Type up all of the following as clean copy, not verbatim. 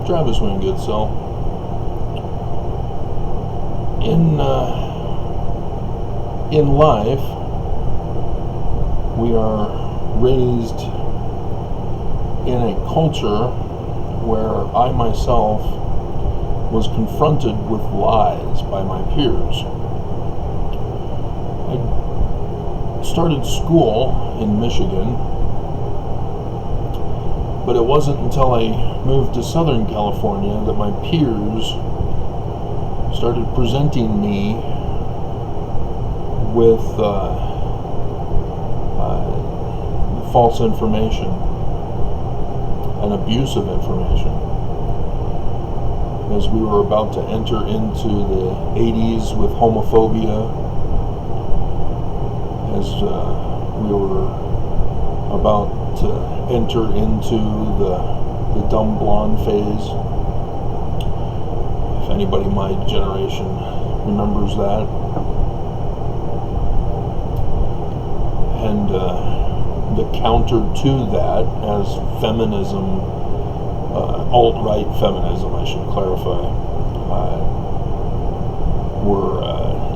Travis Wingate. So, in life, we are raised in a culture where I myself was confronted with lies by my peers. I started school in Michigan, but it wasn't until I moved to Southern California that my peers started presenting me with false information and abusive information. As we were about to enter into the 80s with homophobia, as we were about to enter into the dumb blonde phase. If anybody my generation remembers that. And the counter to that, as feminism, alt-right feminism, I should clarify, were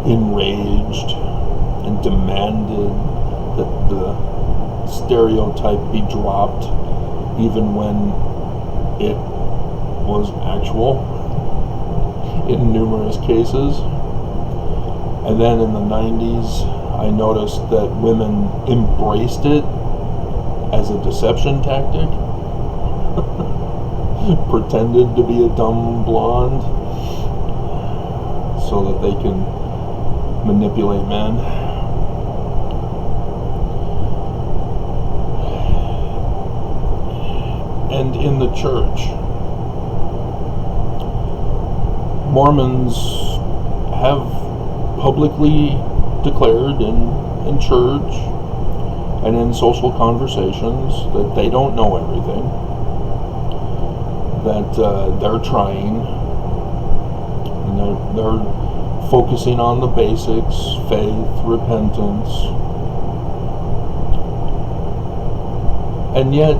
enraged and demanded that the stereotype be dropped, even when it was actual in numerous cases. And then in the 90s, I noticed that women embraced it as a deception tactic. Pretended to be a dumb blonde so that they can manipulate men. And in the church, Mormons have publicly declared in church and in social conversations that they don't know everything, that they're trying, and they're focusing on the basics: faith, repentance. And yet,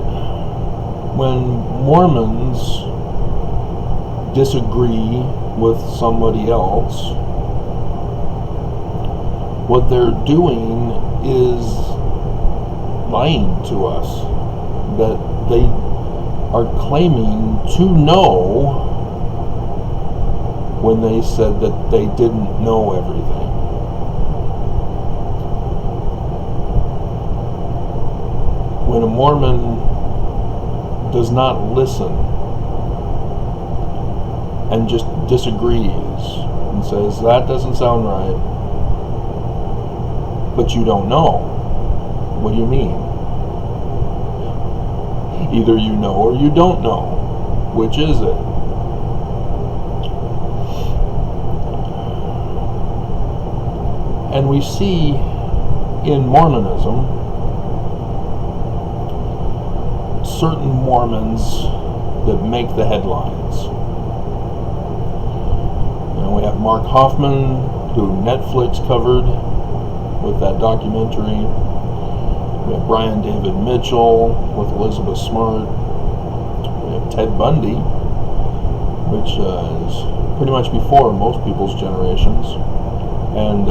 when Mormons disagree with somebody else, what they're doing is lying to us, that they are claiming to know when they said that they didn't know everything. When a Mormon does not listen and just disagrees and says, that doesn't sound right, but you don't know. What do you mean? Either you know or you don't know. Which is it? And we see in Mormonism certain Mormons that make the headlines. And we have Mark Hoffman, who Netflix covered with that documentary. We have Brian David Mitchell with Elizabeth Smart. We have Ted Bundy, which is pretty much before most people's generations. And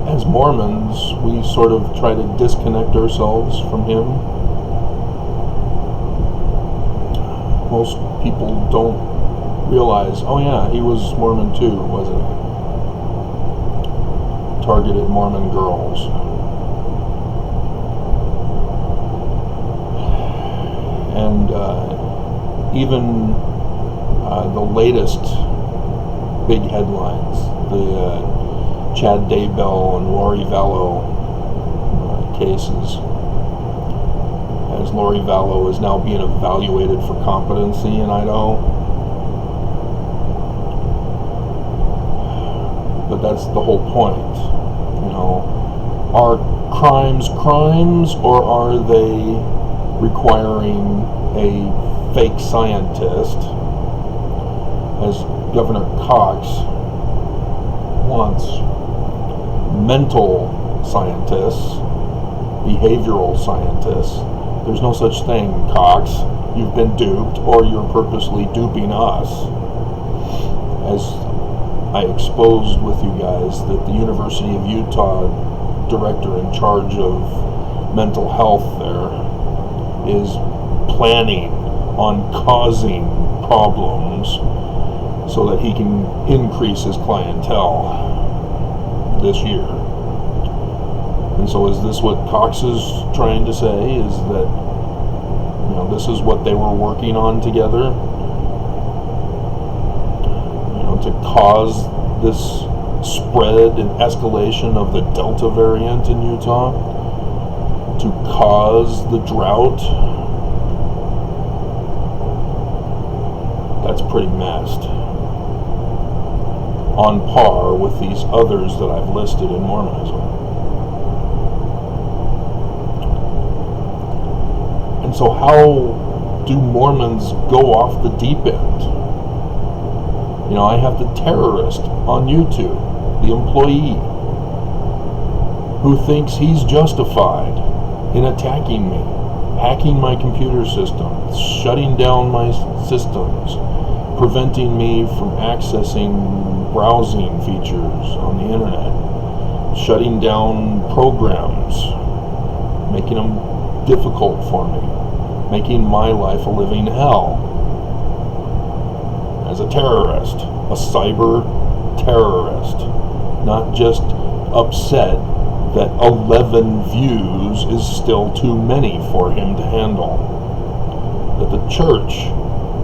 as Mormons, we sort of try to disconnect ourselves from him. Most people don't realize, oh yeah, he was Mormon too, wasn't he? Targeted Mormon girls. And even the latest big headlines, the Chad Daybell and Lori Vallow cases, as Lori Vallow is now being evaluated for competency in Idaho. But that's the whole point. You know, are crimes crimes, or are they requiring a fake scientist, as Governor Cox wants mental scientists, behavioral scientists, There's no such thing, Cox. You've been duped, or you're purposely duping us. As I exposed with you guys, that the University of Utah director in charge of mental health there is planning on causing problems so that he can increase his clientele this year. And so is this what Cox is trying to say, is that, you know, this is what they were working on together, you know, to cause this spread and escalation of the Delta variant in Utah, to cause the drought? That's pretty messed. On par with these others that I've listed in Mormonism. And so how do Mormons go off the deep end? You know, I have the terrorist on YouTube, the employee, who thinks he's justified in attacking me, hacking my computer system, shutting down my systems, preventing me from accessing browsing features on the internet, shutting down programs, making them difficult for me, making my life a living hell. As a terrorist, a cyber terrorist, not just upset that 11 views is still too many for him to handle, that the church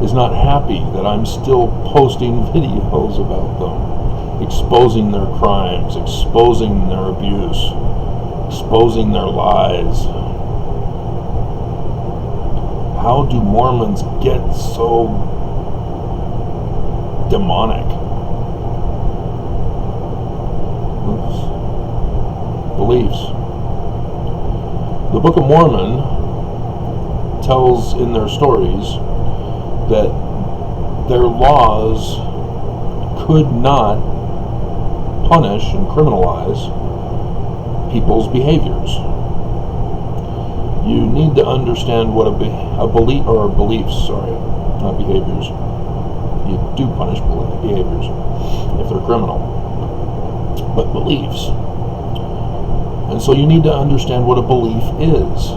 is not happy that I'm still posting videos about them, exposing their crimes, exposing their abuse, exposing their lies. How do Mormons get so demonic? Beliefs. The Book of Mormon tells in their stories that their laws could not punish and criminalize people's behaviors. You need to understand what beliefs, not behaviors. You do punish behaviors if they're criminal, but beliefs. And so you need to understand what a belief is.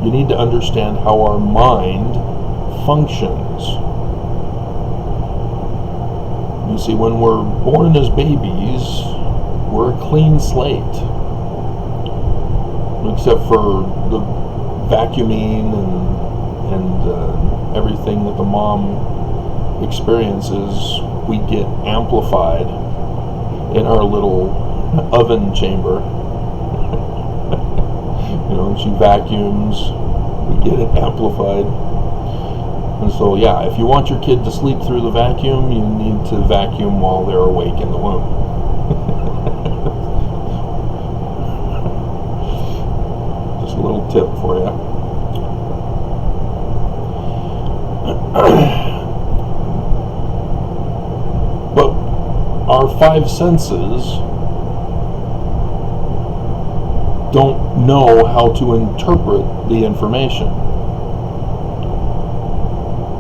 You need to understand how our mind functions. You see, when we're born as babies, we're a clean slate. Except for the vacuuming and everything that the mom experiences, we get amplified in our little oven chamber. You know, she vacuums, we get it amplified. And so, yeah, if you want your kid to sleep through the vacuum, you need to vacuum while they're awake in the womb. Just a little tip for you. But our five senses don't know how to interpret the information.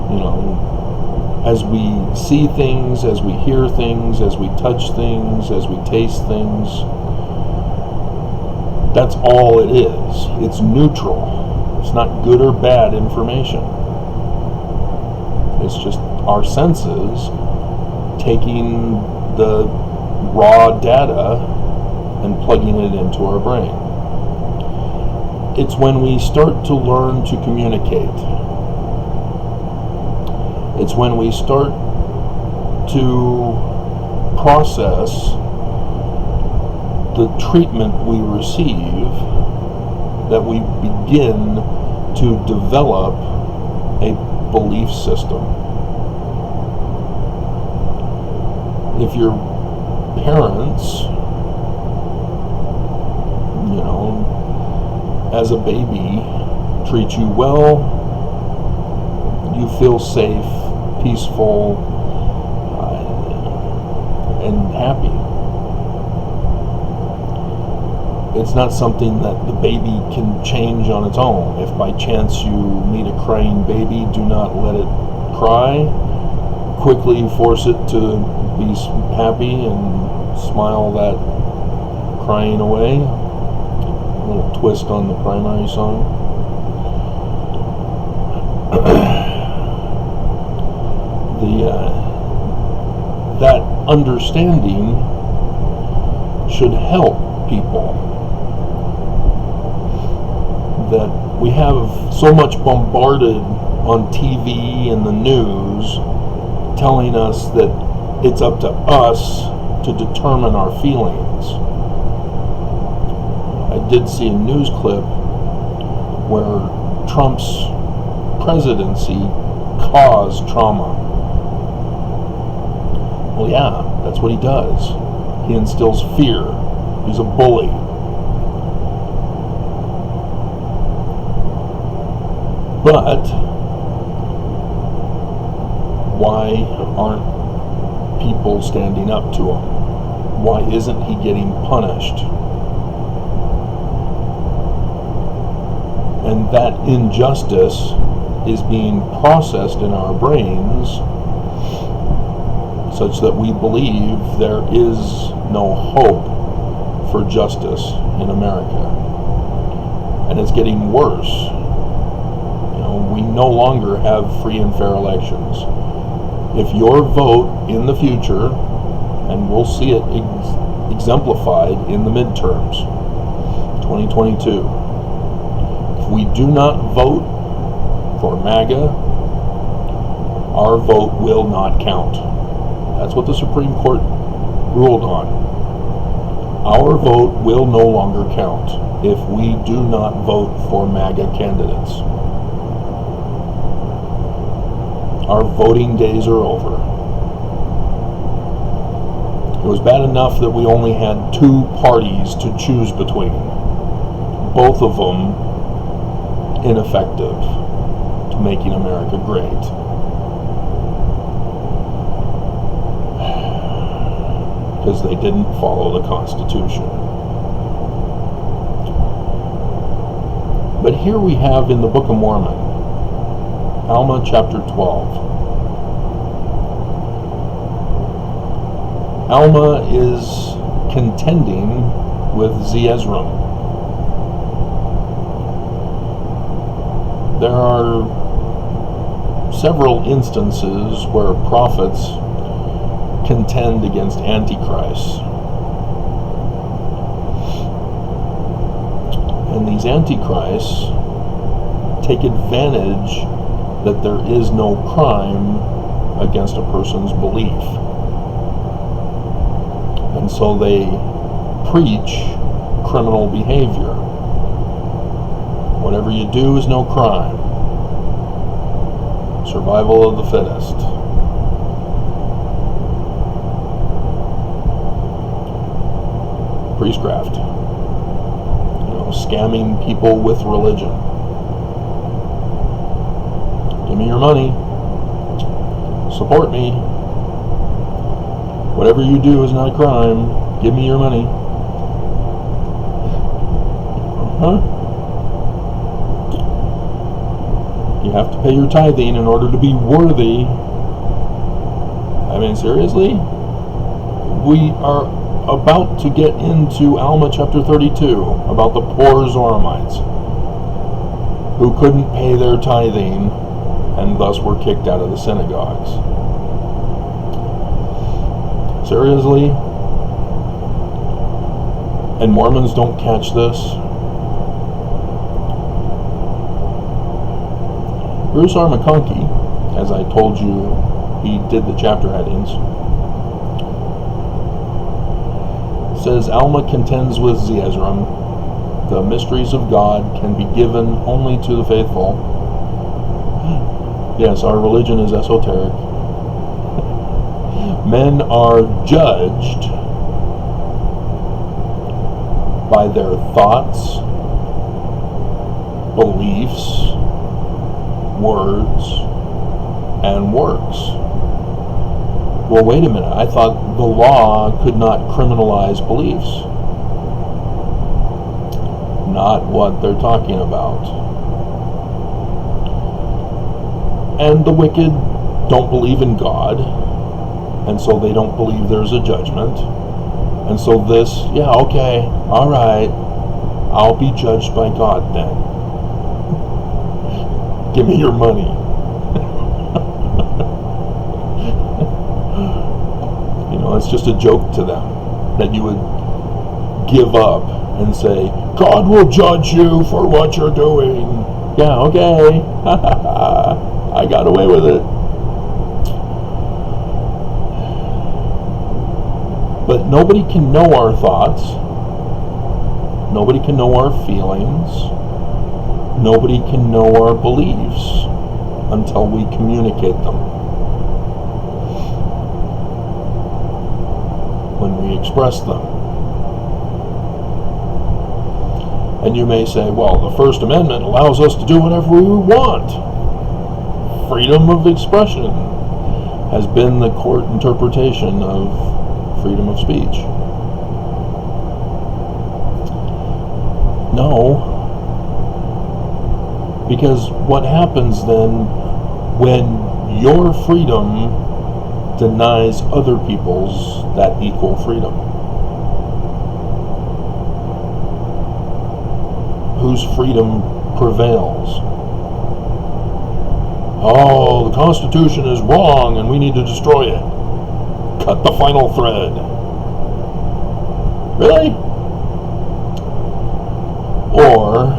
You know, as we see things, as we hear things, as we touch things, as we taste things, that's all it is. It's neutral. It's not good or bad information. It's just our senses taking the raw data and plugging it into our brain. It's when we start to learn to communicate. It's when we start to process the treatment we receive that we begin to develop a belief system. If your parents, you know, as a baby, treat you well, you feel safe, peaceful, and happy. it's not something that the baby can change on its own. If by chance you meet a crying baby, do not let it cry. Quickly force it to be happy and smile that crying away. A little twist on the primary song. That understanding should help people. That we have so much bombarded on TV and the news telling us that it's up to us to determine our feelings. I did see a news clip where Trump's presidency caused trauma. Well, yeah, that's what he does. He instills fear. He's a bully. But why aren't people standing up to him? Why isn't he getting punished? And that injustice is being processed in our brains such that we believe there is no hope for justice in America. And it's getting worse. We no longer have free and fair elections. If your vote in the future, and we'll see it exemplified in the midterms, 2022, if we do not vote for MAGA, our vote will not count. That's what the Supreme Court ruled on. Our vote will no longer count if we do not vote for MAGA candidates. Our voting days are over. It was bad enough that we only had two parties to choose between, both of them ineffective to making America great. Because they didn't follow the Constitution. But here we have in the Book of Mormon, Alma chapter 12. Alma is contending with Zeezrom. There are several instances where prophets contend against antichrists. And these antichrists take advantage that there is no crime against a person's belief. And so they preach criminal behavior. Whatever you do is no crime. Survival of the fittest. Priestcraft. Scamming people with religion. Give me your money. Support me. Whatever you do is not a crime. Give me your money. You have to pay your tithing in order to be worthy. I mean, seriously? We are about to get into Alma chapter 32 about the poor Zoramites who couldn't pay their tithing and thus were kicked out of the synagogues. Seriously? And Mormons don't catch this? Bruce R. McConkie, as I told you, he did the chapter headings, says Alma contends with Zeezrom. The mysteries of God can be given only to the faithful. Yes, our religion is esoteric. Men are judged by their thoughts, beliefs, words, and works. Well, wait a minute. I thought the law could not criminalize beliefs. not what they're talking about. And the wicked don't believe in God, and so they don't believe there's a judgment. And so this, yeah, okay, all right, I'll be judged by God then. Give me your money. It's just a joke to them that you would give up and say, God will judge you for what you're doing. Yeah, okay. I got away with it. But nobody can know our thoughts. Nobody can know our feelings. Nobody can know our beliefs until we communicate them. When we express them. And you may say, well, the First Amendment allows us to do whatever we want. Freedom of expression has been the court interpretation of freedom of speech. No. Because what happens then when your freedom denies other people's that equal freedom? Whose freedom prevails? Oh, the Constitution is wrong and we need to destroy it. Cut the final thread. Really? Or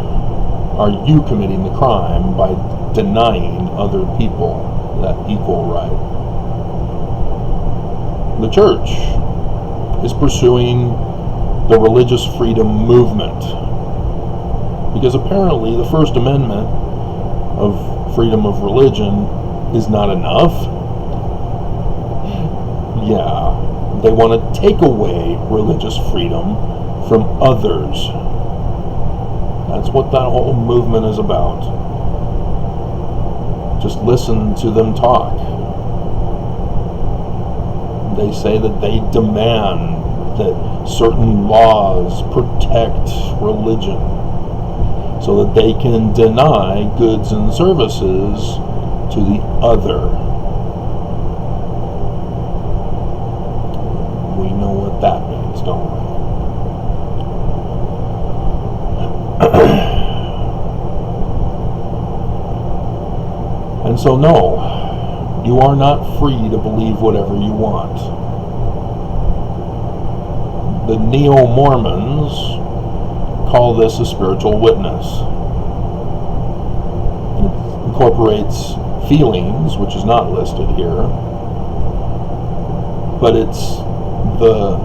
are you committing the crime by denying other people that equal right? The church is pursuing the religious freedom movement because apparently the First Amendment of freedom of religion is not enough. Yeah, they want to take away religious freedom from others. That's what that whole movement is about. Just listen to them talk. They say that they demand that certain laws protect religion so that they can deny goods and services to the other. We know what that means, don't we? And so no, you are not free to believe whatever you want. The Neo-Mormons call this a spiritual witness. It incorporates feelings, which is not listed here, but it's the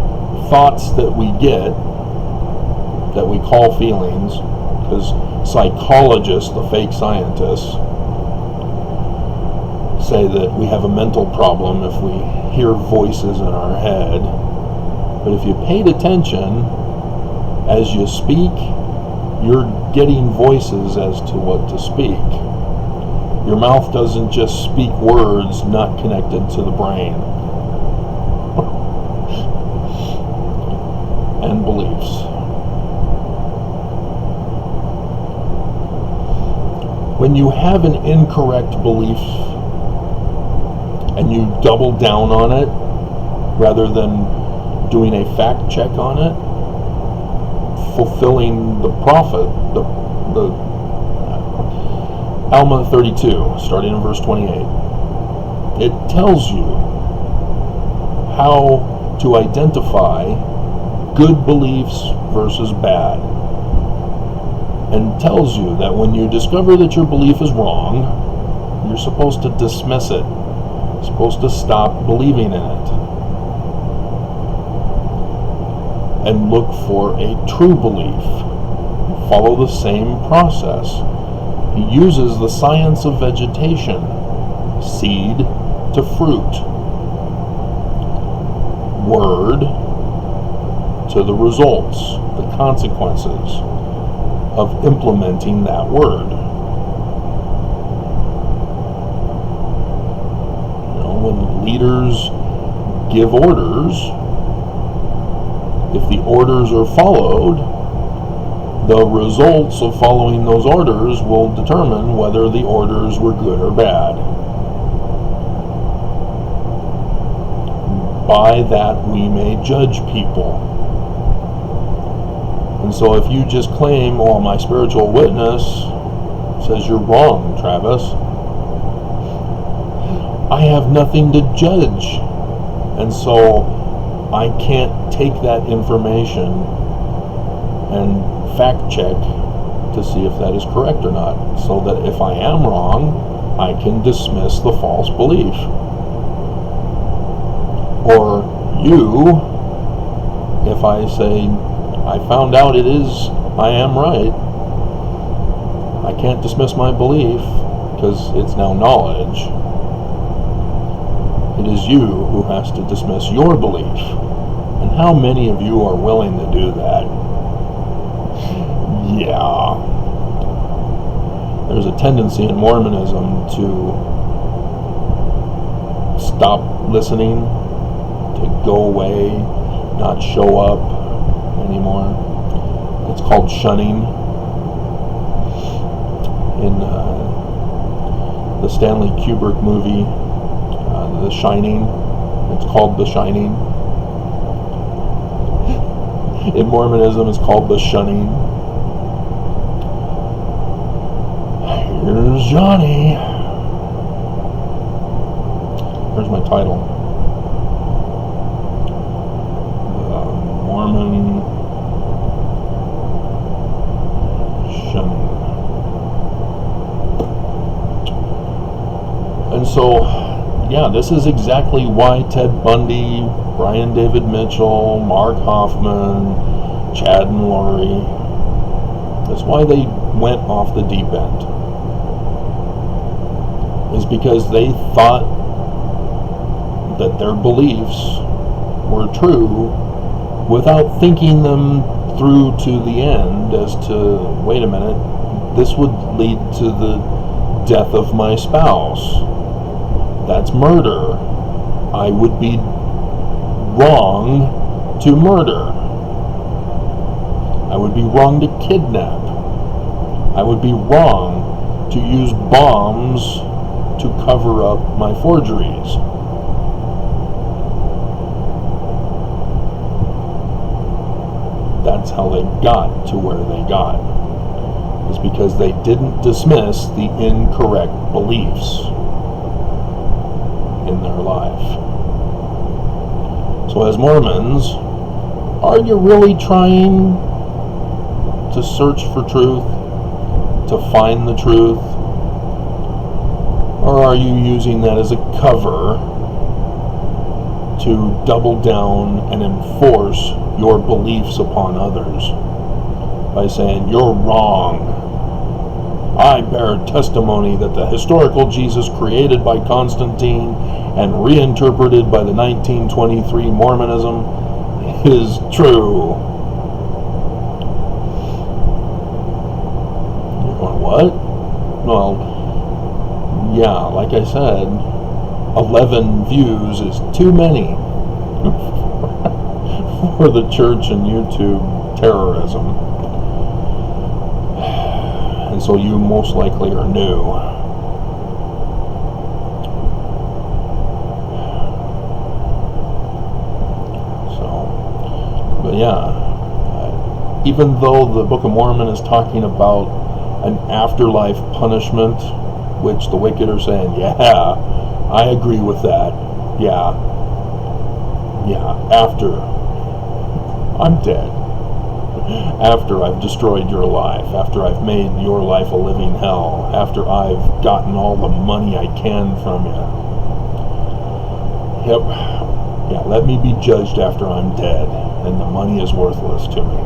thoughts that we get that we call feelings, because psychologists, the fake scientists, say that we have a mental problem if we hear voices in our head. But if you paid attention, as you speak, you're getting voices as to what to speak. Your mouth doesn't just speak words not connected to the brain and beliefs. When you have an incorrect belief and you double down on it rather than doing a fact check on it, fulfilling the prophet, the Alma 32, starting in verse 28, it tells you how to identify good beliefs versus bad, and tells you that when you discover that your belief is wrong, you're supposed to dismiss it. You're supposed to stop believing in it and look for a true belief. Follow the same process. He uses the science of vegetation, seed to fruit, word to the results, the consequences of implementing that word. When leaders give orders, if the orders are followed, The results of following those orders will determine whether the orders were good or bad. By that we may judge people. And so if you just claim, well, my spiritual witness says you're wrong, Travis, I have nothing to judge. And so I can't take that information and fact check to see if that is correct or not, so that if I am wrong, I can dismiss the false belief. Or you, if I say, I found out I am right, I can't dismiss my belief because it's now knowledge. It is you who has to dismiss your belief. And how many of you are willing to do that? Yeah. There's a tendency in Mormonism to stop listening, to go away, not show up anymore. It's called shunning. In the Stanley Kubrick movie, The Shining, it's called The Shining. In Mormonism, it's called the shunning. Here's Johnny. Here's my title. The Mormon Shunning. And so, yeah, this is exactly why Ted Bundy, Brian David Mitchell, Mark Hoffman, Chad and Lori, that's why they went off the deep end. Is because they thought that their beliefs were true without thinking them through to the end as to, wait a minute, this would lead to the death of my spouse. That's murder. I would be wrong to murder. I would be wrong to kidnap. I would be wrong to use bombs to cover up my forgeries. That's how they got to where they got. It's because they didn't dismiss the incorrect beliefs in their life. So as Mormons, are you really trying to search for truth, to find the truth? Or are you using that as a cover to double down and enforce your beliefs upon others by saying, you're wrong? I bear testimony that the historical Jesus created by Constantine and reinterpreted by the 1923 Mormonism is true. You're going, what? Well, yeah, like I said, 11 views is too many for the church and YouTube terrorism. And so you most likely are new. So, but yeah, even though the Book of Mormon is talking about an afterlife punishment, which the wicked are saying, yeah, I agree with that. Yeah, after I'm dead. After I've destroyed your life, after I've made your life a living hell, after I've gotten all the money I can from you. Yep. Yeah, let me be judged after I'm dead, and the money is worthless to me.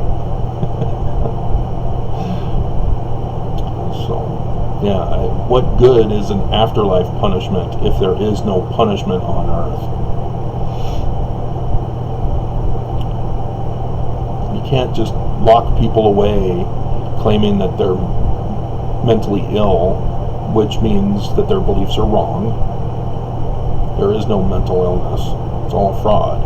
So, yeah, what good is an afterlife punishment if there is no punishment on earth? You can't just lock people away claiming that they're mentally ill, which means that their beliefs are wrong. There is no mental illness. It's all a fraud.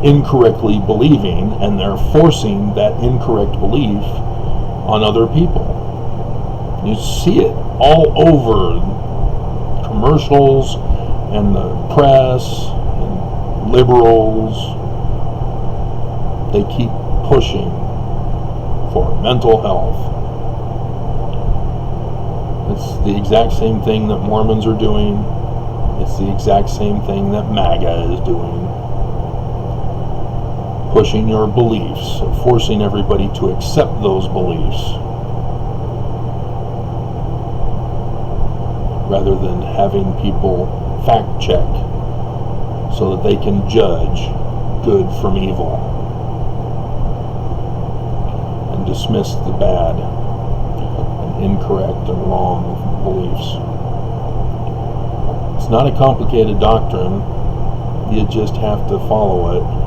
incorrectly believing, and they're forcing that incorrect belief on other people. You see it all over commercials and the press and liberals. They keep pushing for mental health. It's the exact same thing that Mormons are doing. It's the exact same thing that MAGA is doing. Pushing your beliefs, forcing everybody to accept those beliefs, rather than having people fact check so that they can judge good from evil and dismiss the bad and incorrect and wrong beliefs. It's not a complicated doctrine. You just have to follow it